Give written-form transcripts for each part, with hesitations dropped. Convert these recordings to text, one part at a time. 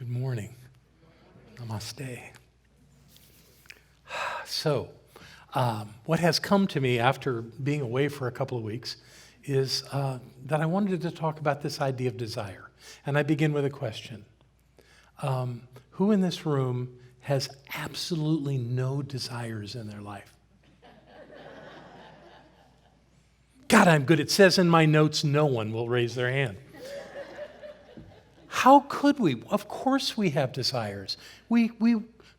Good morning. Namaste. So, what has come to me after being away for a couple of weeks is that I wanted to talk about this idea of desire. And I begin with a question. Who in this room has absolutely no desires in their life? God, I'm good. It says in my notes, no one will raise their hand. How could we? Of course we have desires. We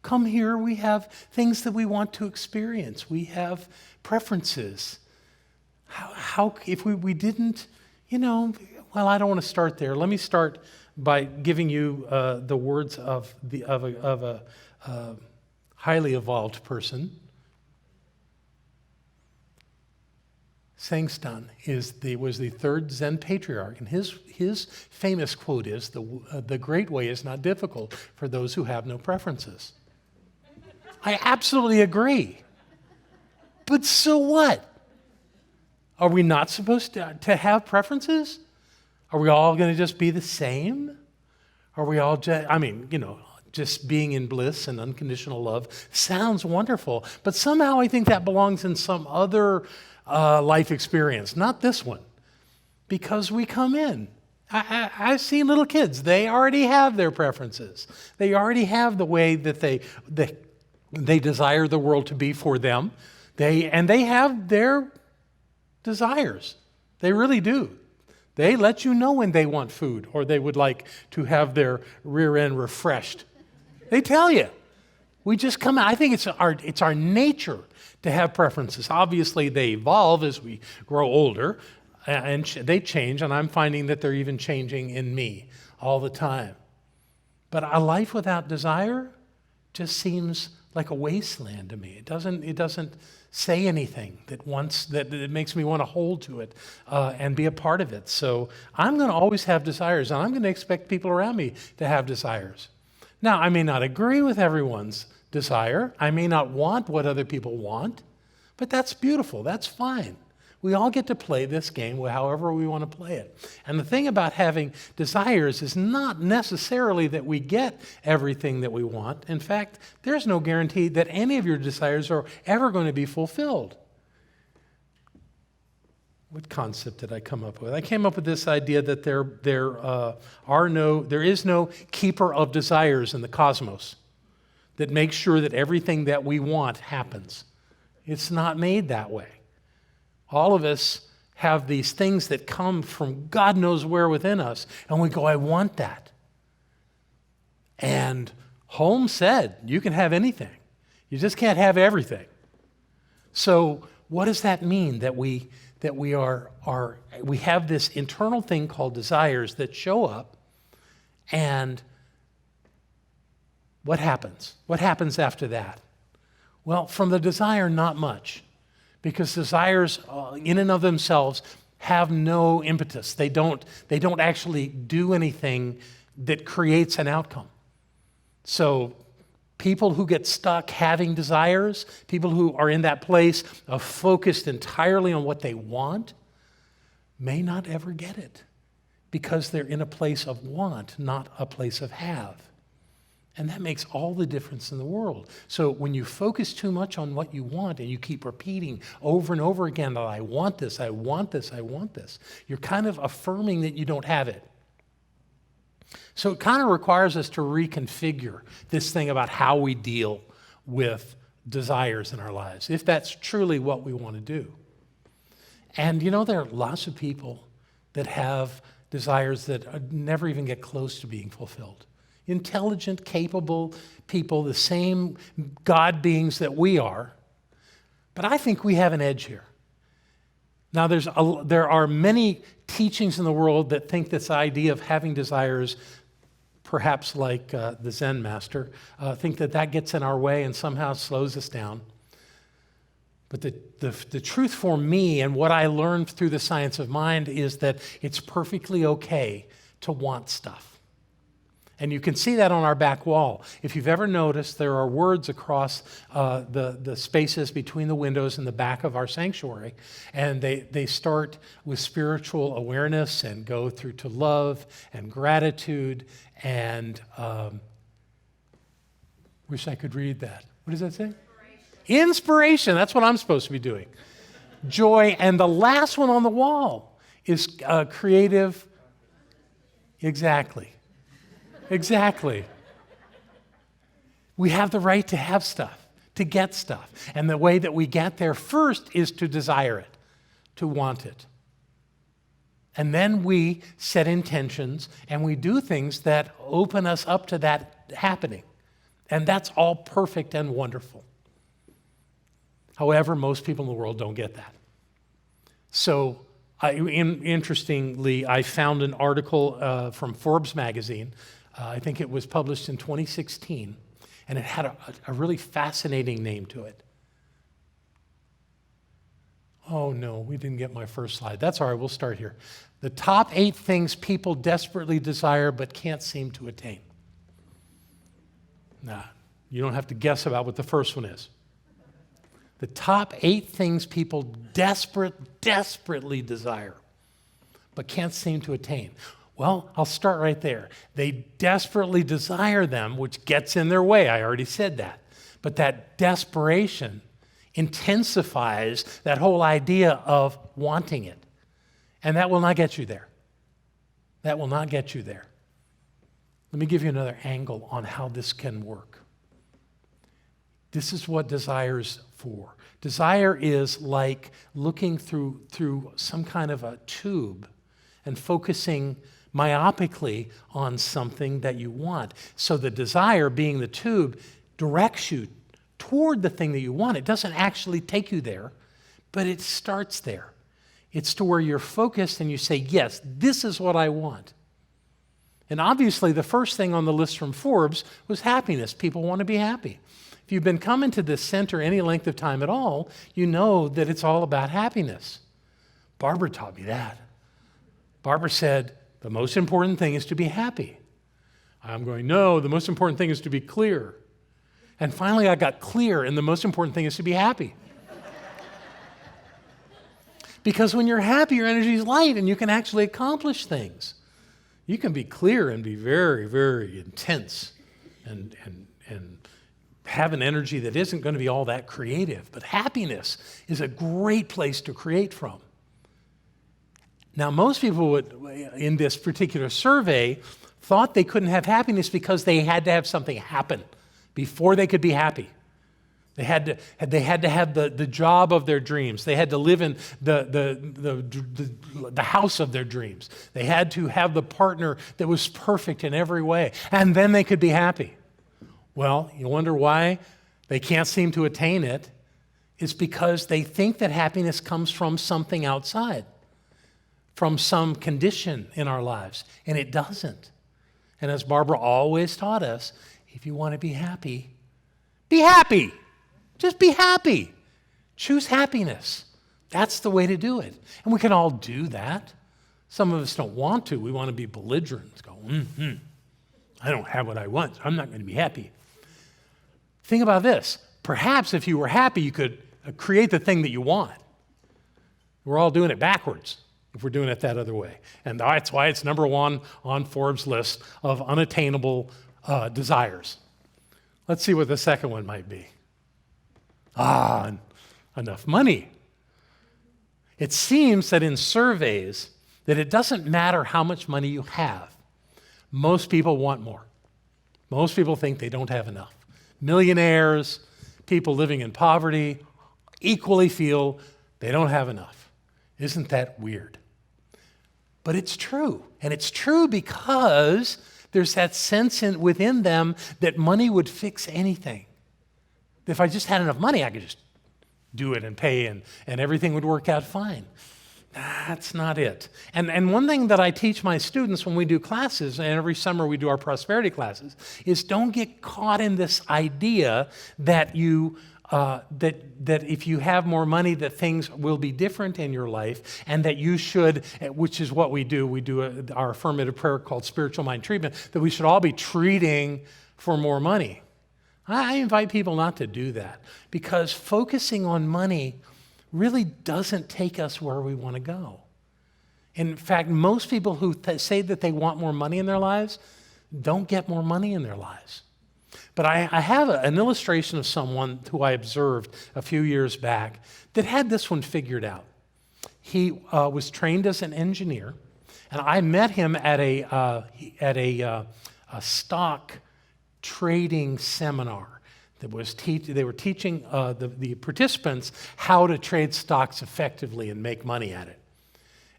come here, we have things that we want to experience. We have preferences. How if we didn't, well, I don't want to start there. Let me start by giving you the words of a highly evolved person. Sangstan was the third Zen patriarch, and his famous quote is, the great way is not difficult for those who have no preferences. I absolutely agree. But so what? Are we not supposed to have preferences? Are we all going to just be the same? Are we all just being in bliss and unconditional love sounds wonderful, but somehow I think that belongs in some other life experience, not this one, because we come in. I've seen little kids, they already have their preferences. They already have the way that they desire the world to be for them. They have their desires. They really do. They let you know when they want food or they would like to have their rear end refreshed. They tell you. We just come out. I think it's our nature to have preferences. Obviously, they evolve as we grow older, and they change, and I'm finding that they're even changing in me all the time. But a life without desire just seems like a wasteland to me. It doesn't say anything that makes me want to hold to it and be a part of it. So I'm going to always have desires, and I'm going to expect people around me to have desires. Now, I may not agree with everyone's desire. I may not want what other people want, but that's beautiful. That's fine. We all get to play this game however we want to play it. And the thing about having desires is not necessarily that we get everything that we want. In fact, there's no guarantee that any of your desires are ever going to be fulfilled. What concept did I come up with? I came up with this idea that there is no keeper of desires in the cosmos that makes sure that everything that we want happens. It's not made that way. All of us have these things that come from God knows where within us, and we go, I want that. And Holmes said, you can have anything. You just can't have everything. So what does that mean that we have this internal thing called desires that show up, and what happens? What happens after that? Well, from the desire, not much, because desires in and of themselves have no impetus. They don't actually do anything that creates an outcome. So people who get stuck having desires, people who are in that place of focused entirely on what they want, may not ever get it because they're in a place of want, not a place of have. And that makes all the difference in the world. So when you focus too much on what you want and you keep repeating over and over again that I want this, I want this, I want this, you're kind of affirming that you don't have it. So it kind of requires us to reconfigure this thing about how we deal with desires in our lives, if that's truly what we want to do. And there are lots of people that have desires that never even get close to being fulfilled. Intelligent, capable people, the same God beings that we are. But I think we have an edge here. Now, there are many teachings in the world that think this idea of having desires, perhaps like the Zen master, think that gets in our way and somehow slows us down. But the truth for me and what I learned through the science of mind is that it's perfectly okay to want stuff. And you can see that on our back wall. If you've ever noticed, there are words across the spaces between the windows in the back of our sanctuary. And they start with spiritual awareness and go through to love and gratitude and wish I could read that. What does that say? Inspiration. That's what I'm supposed to be doing. Joy. And the last one on the wall is creative. Exactly. Exactly. We have the right to have stuff, to get stuff. And the way that we get there first is to desire it, to want it. And then we set intentions and we do things that open us up to that happening. And that's all perfect and wonderful. However, most people in the world don't get that. So, interestingly, I found an article from Forbes magazine. I think it was published in 2016, and it had a really fascinating name to it. Oh, no, we didn't get my first slide. That's all right, we'll start here. The top 8 things people desperately desire but can't seem to attain. Nah, you don't have to guess about what the first one is. The top 8 things people desperately desire but can't seem to attain. Well, I'll start right there. They desperately desire them, which gets in their way. I already said that. But that desperation intensifies that whole idea of wanting it. And that will not get you there. That will not get you there. Let me give you another angle on how this can work. This is what desire is for. Desire is like looking through some kind of a tube and focusing myopically on something that you want. So the desire, being the tube, directs you toward the thing that you want. It doesn't actually take you there, but it starts there. It's to where you're focused and you say, yes, this is what I want. And obviously the first thing on the list from Forbes was happiness. People want to be happy. If you've been coming to this center any length of time at all, you know that it's all about happiness. Barbara taught me that. Barbara said, the most important thing is to be happy. I'm going, no, the most important thing is to be clear. And finally I got clear, and the most important thing is to be happy. Because when you're happy, your energy is light and you can actually accomplish things. You can be clear and be very, very intense and have an energy that isn't going to be all that creative. But happiness is a great place to create from. Now, most people would, in this particular survey, thought they couldn't have happiness because they had to have something happen before they could be happy. They had to have the job of their dreams. They had to live in the house of their dreams. They had to have the partner that was perfect in every way, and then they could be happy. Well, you wonder why they can't seem to attain it. It's because they think that happiness comes from something outside, from some condition in our lives, and it doesn't. And as Barbara always taught us, if you want to be happy, be happy. Just be happy. Choose happiness. That's the way to do it. And we can all do that. Some of us don't want to. We want to be belligerent. Go, I don't have what I want. I'm not going to be happy. Think about this. Perhaps if you were happy, you could create the thing that you want. We're all doing it backwards if we're doing it that other way. And that's why it's number 1 on Forbes' list of unattainable desires. Let's see what the second one might be. Enough money. It seems that in surveys that it doesn't matter how much money you have. Most people want more. Most people think they don't have enough. Millionaires, people living in poverty, equally feel they don't have enough. Isn't that weird? But it's true. And it's true because there's that sense within them that money would fix anything. If I just had enough money, I could just do it and pay and everything would work out fine. That's not it. And one thing that I teach my students when we do classes, and every summer we do our prosperity classes, is don't get caught in this idea that you that if you have more money, that things will be different in your life, and that you should, which is what we do our affirmative prayer called spiritual mind treatment, that we should all be treating for more money. I invite people not to do that, because focusing on money really doesn't take us where we want to go. In fact, most people who say that they want more money in their lives don't get more money in their lives. But I have an illustration of someone who I observed a few years back that had this one figured out. He was trained as an engineer, and I met him at a stock trading seminar. They were teaching the participants how to trade stocks effectively and make money at it.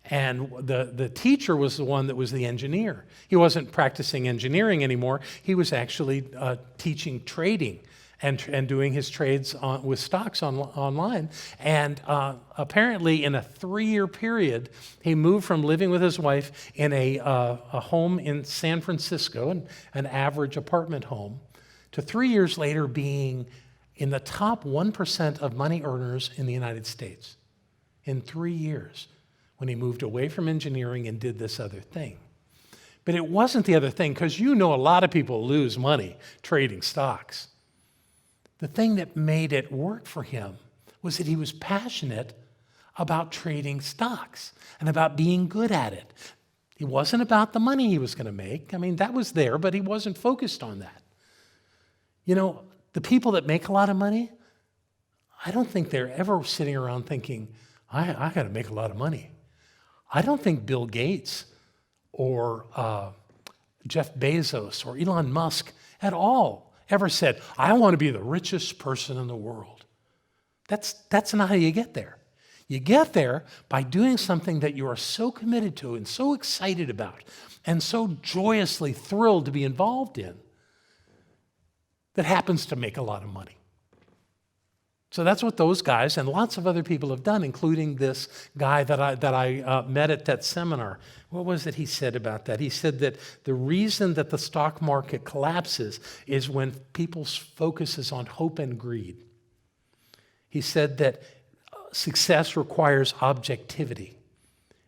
And the teacher was the one that was the engineer. He wasn't practicing engineering anymore. He was actually teaching trading and doing his trades with stocks online. And apparently in a 3-year period, he moved from living with his wife in a home in San Francisco, an average apartment home, to 3 years later being in the top 1% of money earners in the United States. In 3 years, when he moved away from engineering and did this other thing. But it wasn't the other thing, because a lot of people lose money trading stocks. The thing that made it work for him was that he was passionate about trading stocks and about being good at it. It wasn't about the money he was going to make. I mean, that was there, but he wasn't focused on that. The people that make a lot of money, I don't think they're ever sitting around thinking, I got to make a lot of money. I don't think Bill Gates or Jeff Bezos or Elon Musk at all ever said, I want to be the richest person in the world. That's not how you get there. You get there by doing something that you are so committed to and so excited about and so joyously thrilled to be involved in that happens to make a lot of money. So that's what those guys and lots of other people have done, including this guy that I met at that seminar. What was it he said about that? He said that the reason that the stock market collapses is when people's focus is on hope and greed. He said that success requires objectivity,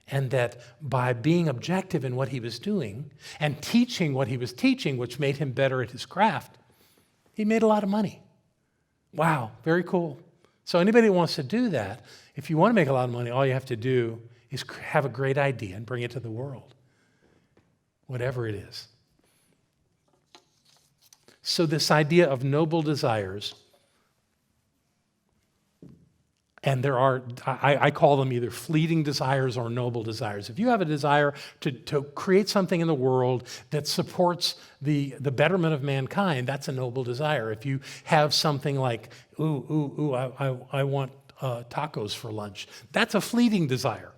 and that by being objective in what he was doing and teaching what he was teaching, which made him better at his craft, he made a lot of money. Wow, very cool. So anybody who wants to do that, if you want to make a lot of money, all you have to do is have a great idea and bring it to the world, whatever it is. So this idea of noble desires, and there are, I call them either fleeting desires or noble desires. If you have a desire to create something in the world that supports the betterment of mankind, that's a noble desire. If you have something like, I want tacos for lunch, that's a fleeting desire.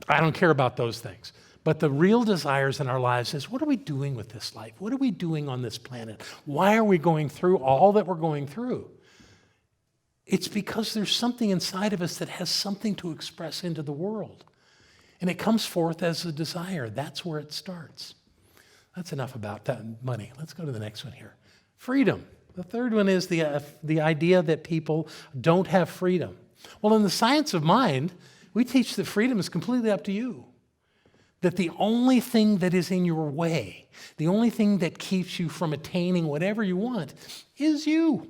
I don't care about those things. But the real desires in our lives is, what are we doing with this life? What are we doing on this planet? Why are we going through all that we're going through? It's because there's something inside of us that has something to express into the world. And it comes forth as a desire. That's where it starts. That's enough about that money. Let's go to the next one here. Freedom. The third one is the idea that people don't have freedom. Well, in the science of mind, we teach that freedom is completely up to you. That the only thing that is in your way, the only thing that keeps you from attaining whatever you want is you.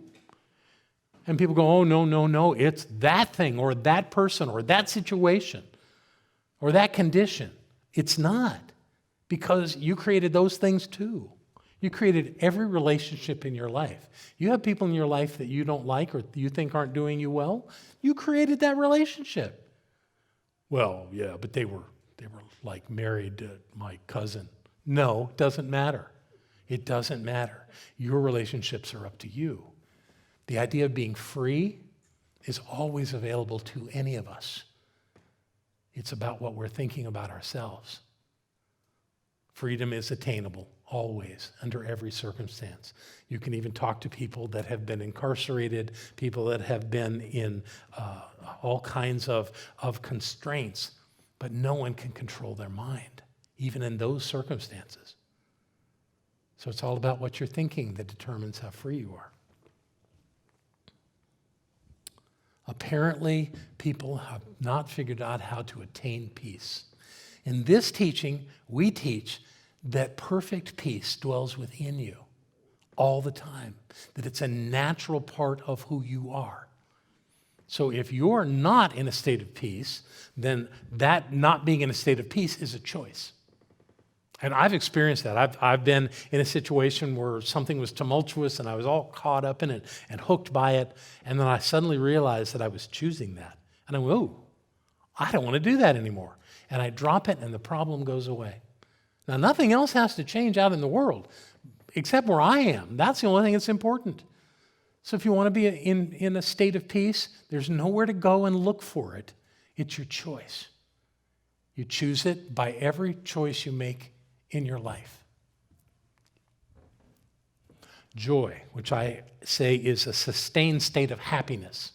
And people go, oh, no, it's that thing or that person or that situation or that condition. It's not, because you created those things too. You created every relationship in your life. You have people in your life that you don't like or you think aren't doing you well. You created that relationship. Well, yeah, but they were like married to my cousin. No, it doesn't matter. It doesn't matter. Your relationships are up to you. The idea of being free is always available to any of us. It's about what we're thinking about ourselves. Freedom is attainable, always, under every circumstance. You can even talk to people that have been incarcerated, people that have been in all kinds of constraints, but no one can control their mind, even in those circumstances. So it's all about what you're thinking that determines how free you are. Apparently, people have not figured out how to attain peace. In this teaching, we teach that perfect peace dwells within you all the time, that it's a natural part of who you are. So if you're not in a state of peace, then that not being in a state of peace is a choice. And I've experienced that. I've been in a situation where something was tumultuous and I was all caught up in it and hooked by it. And then I suddenly realized that I was choosing that. And I went, oh, I don't want to do that anymore. And I drop it and the problem goes away. Now, nothing else has to change out in the world except where I am. That's the only thing that's important. So if you want to be in a state of peace, there's nowhere to go and look for it. It's your choice. You choose it by every choice you make in your life. Joy, which I say is a sustained state of happiness,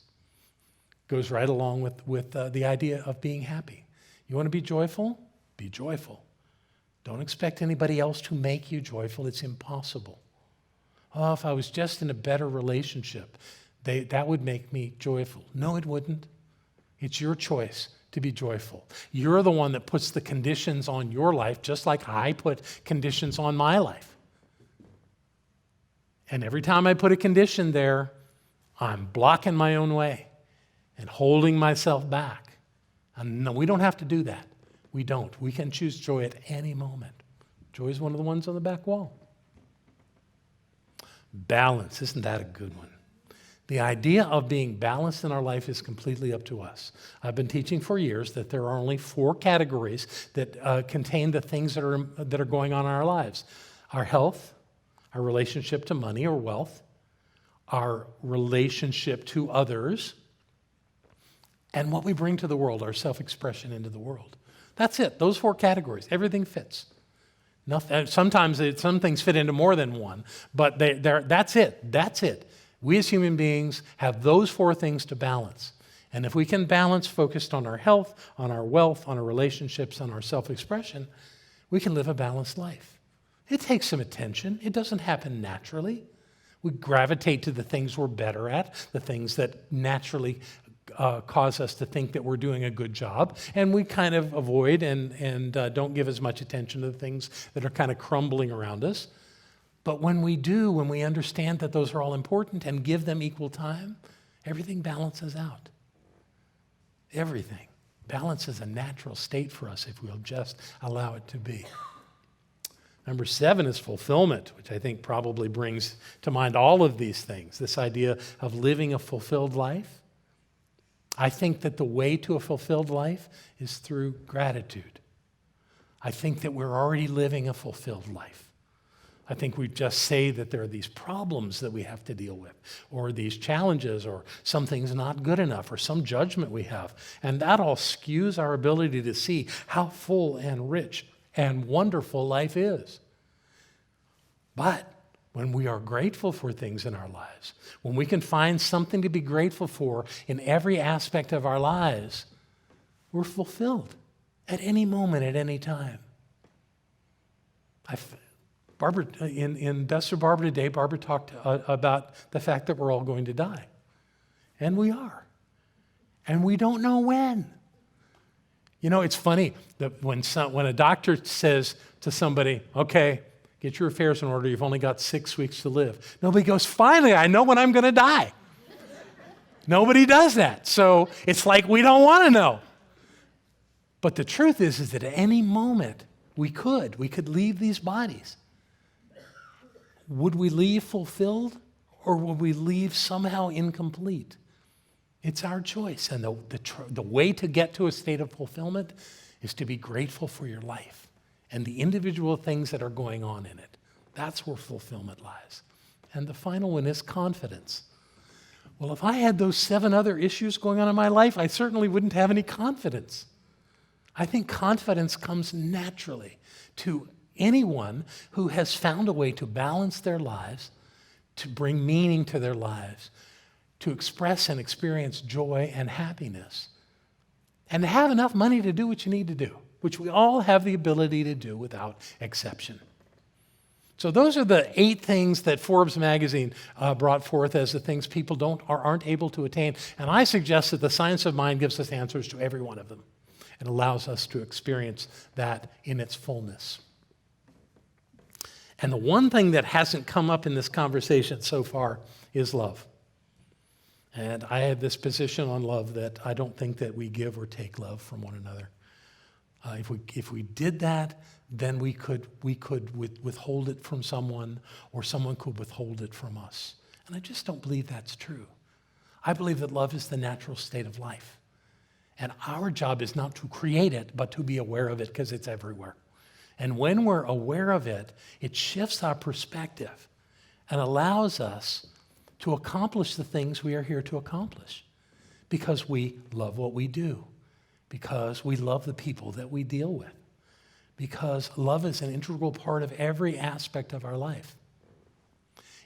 goes right along with the idea of being happy. You want to be joyful? Be joyful. Don't expect anybody else to make you joyful. It's impossible. Oh, if I was just in a better relationship, that would make me joyful. No, it wouldn't. It's your choice to be joyful. You're the one that puts the conditions on your life, just like I put conditions on my life. And every time I put a condition there, I'm blocking my own way and holding myself back. And no, we don't have to do that. We don't. We can choose joy at any moment. Joy is one of the ones on the back wall. Balance, isn't that a good one? The idea of being balanced in our life is completely up to us. I've been teaching for years that there are only 4 categories that contain the things that are going on in our lives. Our health, our relationship to money or wealth, our relationship to others, and what we bring to the world, our self-expression into the world. That's it. Those 4 categories. Everything fits. Sometimes some things fit into more than one, but that's it. That's it. We as human beings have those 4 things to balance. And if we can balance focused on our health, on our wealth, on our relationships, on our self-expression, we can live a balanced life. It takes some attention. It doesn't happen naturally. We gravitate to the things we're better at, the things that naturally cause us to think that we're doing a good job, and we kind of avoid and don't give as much attention to the things that are kind of crumbling around us. But when we do, when we understand that those are all important and give them equal time, everything balances out. Everything. Balance is a natural state for us if we'll just allow it to be. Number 7 is fulfillment, which I think probably brings to mind all of these things, this idea of living a fulfilled life. I think that the way to a fulfilled life is through gratitude. I think that we're already living a fulfilled life. I think we just say that there are these problems that we have to deal with, or these challenges, or something's not good enough, or some judgment we have. And that all skews our ability to see how full and rich and wonderful life is. But when we are grateful for things in our lives, when we can find something to be grateful for in every aspect of our lives, we're fulfilled at any moment, at any time. Barbara, in Best of Barbara today, Barbara talked about the fact that we're all going to die. And we are. And we don't know when. You know, it's funny that when a doctor says to somebody, okay, get your affairs in order, you've only got 6 weeks to live. Nobody goes, finally, I know when I'm going to die. Nobody does that. So it's like we don't want to know. But the truth is that at any moment we could leave these bodies. Would we leave fulfilled, or would we leave somehow incomplete? It's our choice. And the way to get to a state of fulfillment is to be grateful for your life and the individual things that are going on in it. That's where fulfillment lies. And the final one is confidence. Well, if I had those 7 other issues going on in my life, I certainly wouldn't have any confidence. I think confidence comes naturally to anyone who has found a way to balance their lives, to bring meaning to their lives, to express and experience joy and happiness, and to have enough money to do what you need to do, which we all have the ability to do without exception. So those are the 8 things that Forbes magazine brought forth as the things people don't or aren't able to attain. And I suggest that the science of mind gives us answers to every one of them and allows us to experience that in its fullness. And the one thing that hasn't come up in this conversation so far is love. And I have this position on love that I don't think that we give or take love from one another. If we did that, then we could withhold it from someone, or someone could withhold it from us. And I just don't believe that's true. I believe that love is the natural state of life. And our job is not to create it, but to be aware of it, because it's everywhere. And when we're aware of it, it shifts our perspective and allows us to accomplish the things we are here to accomplish, because we love what we do, because we love the people that we deal with, because love is an integral part of every aspect of our life.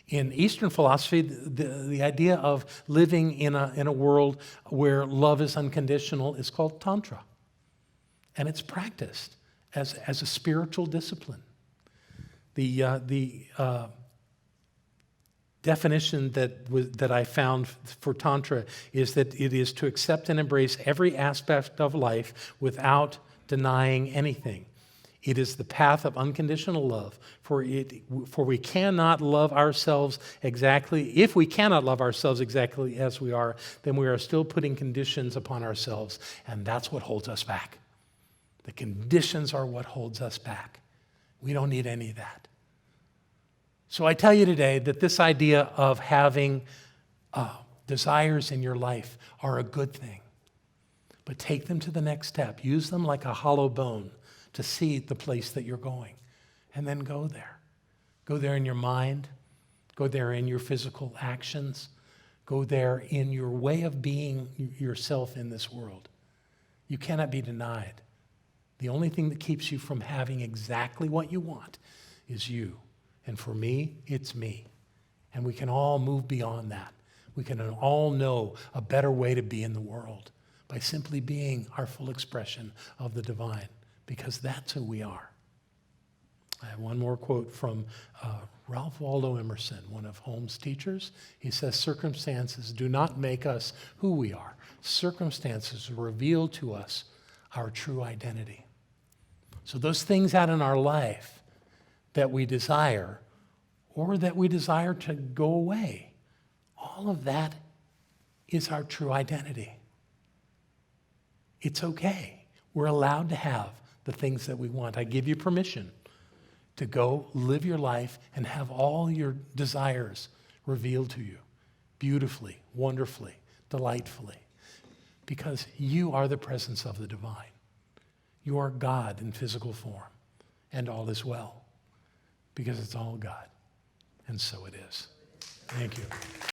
In Eastern philosophy, the idea of living in a world where love is unconditional is called Tantra. And it's practiced as a spiritual discipline. The definition that I found for Tantra is that it is to accept and embrace every aspect of life without denying anything. It is the path of unconditional love, for we cannot love ourselves exactly. If we cannot love ourselves exactly as we are, then we are still putting conditions upon ourselves, and that's what holds us back. The conditions are what holds us back. We don't need any of that. So I tell you today that this idea of having desires in your life are a good thing, but take them to the next step. Use them like a hollow bone to see the place that you're going, and then go there. Go there in your mind. Go there in your physical actions. Go there in your way of being yourself in this world. You cannot be denied. The only thing that keeps you from having exactly what you want is you. And for me, it's me. And we can all move beyond that. We can all know a better way to be in the world by simply being our full expression of the divine, because that's who we are. I have one more quote from Ralph Waldo Emerson, one of Holmes' teachers. He says, "Circumstances do not make us who we are. Circumstances reveal to us our true identity." So those things out in our life that we desire, or that we desire to go away, all of that is our true identity. It's okay. We're allowed to have the things that we want. I give you permission to go live your life and have all your desires revealed to you beautifully, wonderfully, delightfully, because you are the presence of the divine. You are God in physical form, and all is well, because it's all God, and so it is. Thank you.